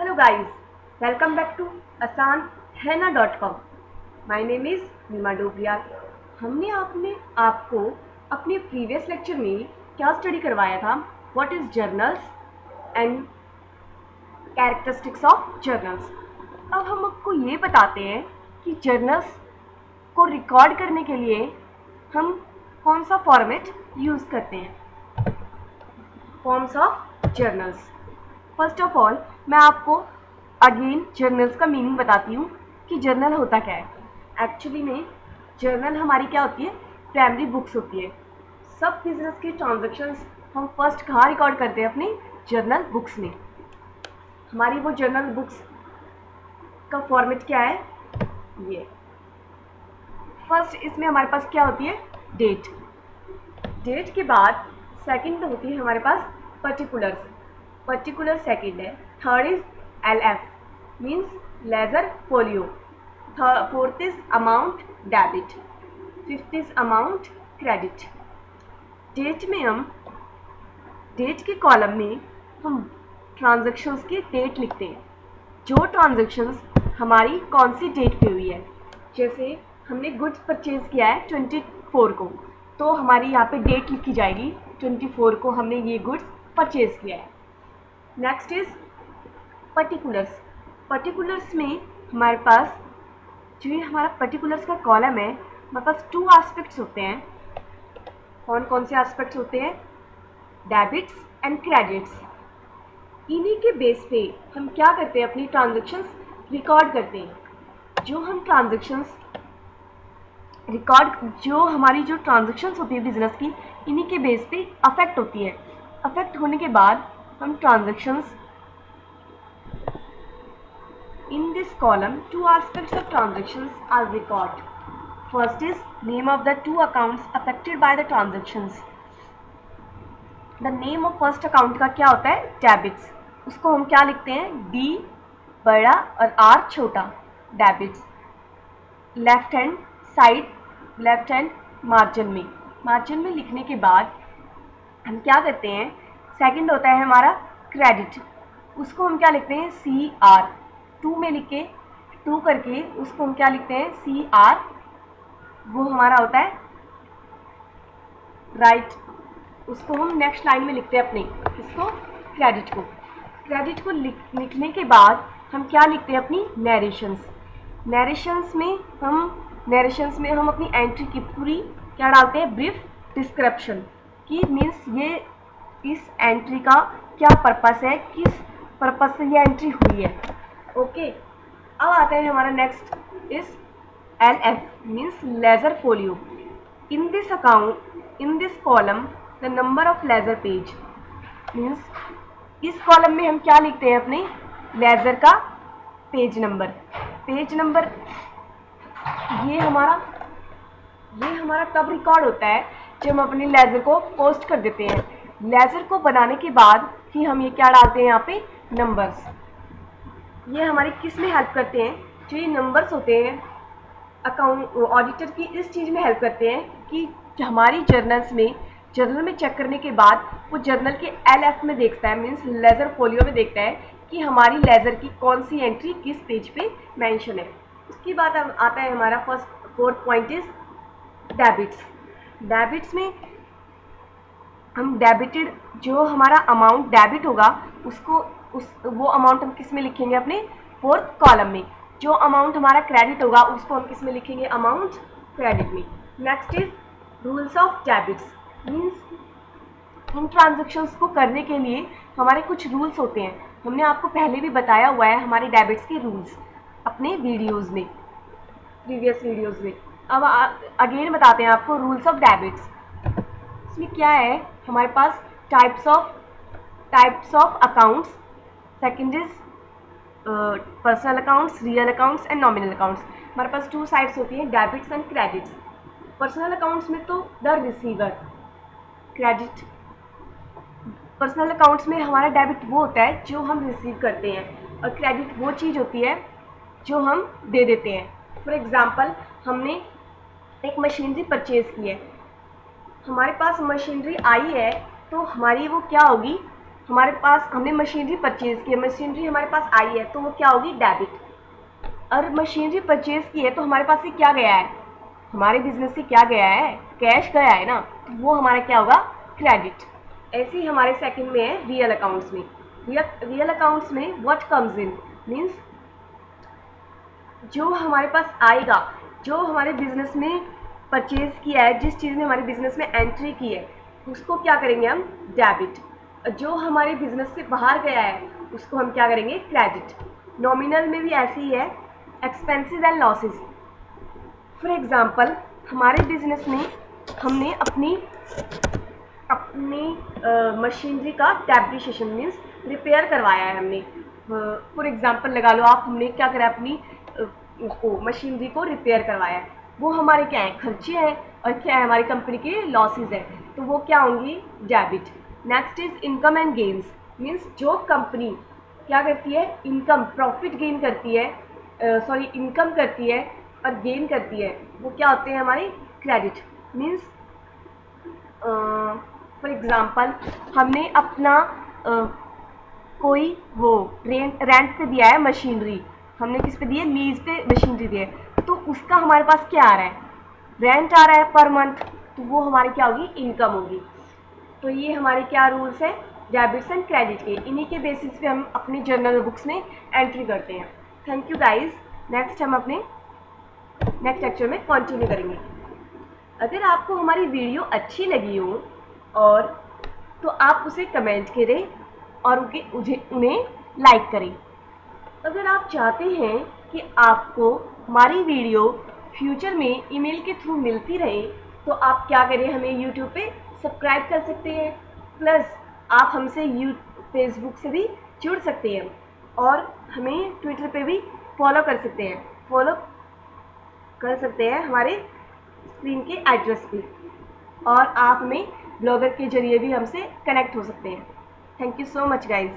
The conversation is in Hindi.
Hello guys, welcome back to asanhena.com. My name is नीमा डोबरियाल। हमने आपको अपने प्रीवियस लेक्चर में क्या स्टडी करवाया था? What is journals and characteristics of journals. अब हम आपको ये बताते हैं कि जर्नल्स को रिकॉर्ड करने के लिए हम कौन सा फॉर्मेट यूज़ करते हैं। Forms of journals. First of all मैं आपको अगेन जर्नल्स का मीनिंग बताती हूँ कि जर्नल होता क्या है। एक्चुअली में जर्नल हमारी क्या होती है, प्राइमरी बुक्स होती है। सब बिजनेस के ट्रांजैक्शंस हम फर्स्ट कहाँ रिकॉर्ड करते हैं, अपने जर्नल बुक्स में। हमारी वो जर्नल बुक्स का फॉर्मेट क्या है, ये फर्स्ट इसमें हमारे पास क्या होती है, डेट। डेट के बाद सेकंड होती है हमारे पास पर्टिकुलर्स, पर्टिकुलर सेकंड है। Third is LF means ledger folio. Fourth is amount debit. Fifth is amount credit. Date में हम डेट के कॉलम में हम ट्रांजैक्शंस की डेट लिखते हैं, जो ट्रांजैक्शंस हमारी कौन सी डेट पे हुई है। जैसे हमने गुड्स परचेज किया है 24 को, तो हमारी यहाँ पे डेट लिखी जाएगी 24 को हमने ये गुड्स परचेज किया है। Next is particulars. पर्टिकुलर्स में हमारे पास जो ये हमारा पर्टिकुलर्स का कॉलम है, हमारे पास टू एस्पेक्ट्स होते हैं। कौन कौन से एस्पेक्ट्स होते हैं, डेबिट्स एंड क्रेडिट्स। इन्हीं के बेस पे हम क्या करते हैं, अपनी ट्रांजैक्शंस रिकॉर्ड करते हैं। जो हम ट्रांजैक्शंस रिकॉर्ड जो हमारी जो ट्रांजैक्शंस होती है बिजनेस की, इन्हीं के बेस पे अफेक्ट होती है। अफेक्ट होने के बाद हम transactions in this column two aspects of transactions are recorded. First is name of the two accounts affected by the transactions. The name of first account का क्या होता है, डेबिट्स। उसको हम क्या लिखते हैं, D बड़ा और R छोटा, debits. Left hand side, left hand margin में, मार्जिन में लिखने के बाद हम क्या करते हैं, सेकंड होता है हमारा क्रेडिट। उसको हम क्या लिखते हैं, CR। टू में लिख के, टू करके उसको हम क्या लिखते हैं, CR। वो हमारा होता है राइट। उसको हम नेक्स्ट लाइन में लिखते हैं अपने, इसको क्रेडिट को। क्रेडिट को लिखने के बाद हम क्या लिखते हैं, अपनी नरेशंस। नरेशंस में हम अपनी एंट्री की पूरी क्या डालते हैं, ब्रीफ डिस्क्रिप्शन की। मीन्स ये इस एंट्री का क्या पर्पस है, किस पर्पस से ये एंट्री हुई है। ओके, अब आता है हमारा next is LF means ledger folio. In this account, in this column the number of ledger page means इस कॉलम में हम क्या लिखते हैं, अपने लेजर का पेज नंबर। पेज नंबर ये हमारा तब रिकॉर्ड होता है जब हम अपने लेजर को पोस्ट कर देते हैं। लेजर को बनाने के बाद ही हम ये क्या डालते हैं, यहाँ पे नंबर्स। ये हमारी किस में हेल्प करते हैं, जो ये नंबर्स होते हैं अकाउंट ऑडिटर की इस चीज़ में हेल्प करते हैं कि हमारी जर्नल में चेक करने के बाद वो जर्नल के LF में देखता है, मीन्स लेजर फोलियो में देखता है कि हमारी लेजर की कौन सी एंट्री किस पेज पे मेंशन है। उसके बाद आता है हमारा fourth point is debits. Debits में हम डेबिटेड, जो हमारा अमाउंट डेबिट होगा उसको वो अमाउंट हम किस में लिखेंगे, अपने फोर्थ कॉलम में। जो अमाउंट हमारा क्रेडिट होगा उसको हम किस में लिखेंगे, अमाउंट क्रेडिट में। Next is rules of debits means in transactions को करने के लिए हमारे कुछ रूल्स होते हैं। हमने आपको पहले भी बताया हुआ है हमारे डेबिट्स के रूल्स अपने वीडियोज़ में, प्रीवियस वीडियोज़ में। अब अगेन बताते हैं आपको रूल्स ऑफ डेबिट्स। इसमें क्या है, हमारे पास types of accounts. Second is personal accounts, real accounts and nominal accounts. हमारे पास टू साइड्स होती हैं, debits and credits. Personal accounts में तो the receiver, credit. Personal accounts में हमारा डेबिट वो होता है जो हम रिसीव करते हैं, और क्रेडिट वो चीज़ होती है जो हम दे देते हैं। फॉर एग्जाम्पल, हमने एक मशीनरी परचेज की है, हमारे पास मशीनरी आई है, तो हमारी वो क्या होगी, हमारे पास हमने मशीनरी परचेज की है, मशीनरी हमारे पास आई है तो वो क्या होगी, डेबिट। और मशीनरी परचेज की है तो हमारे पास से क्या गया है, हमारे बिजनेस से क्या गया है, कैश गया है ना, तो वो हमारा क्या होगा, क्रेडिट। ऐसे ही हमारे सेकंड में है रियल अकाउंट्स में। रियल अकाउंट्स में व्हाट कम्स इन मीन्स जो हमारे पास आएगा, जो हमारे बिजनेस में परचेज किया है, जिस चीज़ ने हमारे बिजनेस में एंट्री की है उसको क्या करेंगे हम, डेबिट। जो हमारे बिजनेस से बाहर गया है उसको हम क्या करेंगे, क्रेडिट। नॉमिनल में भी ऐसे ही है, expenses and losses. For example हमारे बिजनेस में हमने अपनी मशीनरी का डेप्रिसिएशन मीन्स रिपेयर करवाया है हमने। फॉर एग्जांपल लगा लो आप, हमने क्या करा, अपनी उसको मशीनरी को रिपेयर करवाया है, वो हमारे क्या है, खर्चे हैं, और क्या है, हमारी कंपनी के लॉसेज है, तो वो क्या होंगी, debit. Next is income and gains means जो कंपनी क्या करती है, इनकम प्रॉफिट गेन करती है, इनकम करती है और गेन करती है, वो क्या होते हैं हमारे, क्रेडिट। मीन्स फॉर एग्जांपल हमने अपना कोई वो रेंट पे दिया है मशीनरी, हमने किस पे दी है, लीज पे मशीनरी दी है, तो उसका हमारे पास क्या आ रहा है, रेंट आ रहा है पर मंथ, तो वो हमारी क्या होगी, इनकम होगी। तो ये हमारे क्या रूल्स हैं, डेबिट्स एंड क्रेडिट के, इन्हीं के बेसिस पे हम अपनी जर्नल बुक्स में एंट्री करते हैं। थैंक यू गाइज, नेक्स्ट हम अपने नेक्स्ट लेक्चर में कंटिन्यू करेंगे। अगर आपको हमारी वीडियो अच्छी लगी हो और तो आप उसे कमेंट करें और उन्हें लाइक करें। अगर आप चाहते हैं कि आपको हमारी वीडियो फ्यूचर में ईमेल के थ्रू मिलती रहे तो आप क्या करें, हमें यूट्यूब पे सब्सक्राइब कर सकते हैं, प्लस आप हमसे फेसबुक से भी जुड़ सकते हैं और हमें ट्विटर पे भी फॉलो कर सकते हैं हमारे स्क्रीन के एड्रेस पे, और आप हमें ब्लॉगर के जरिए भी हमसे कनेक्ट हो सकते हैं। Thank you so much guys.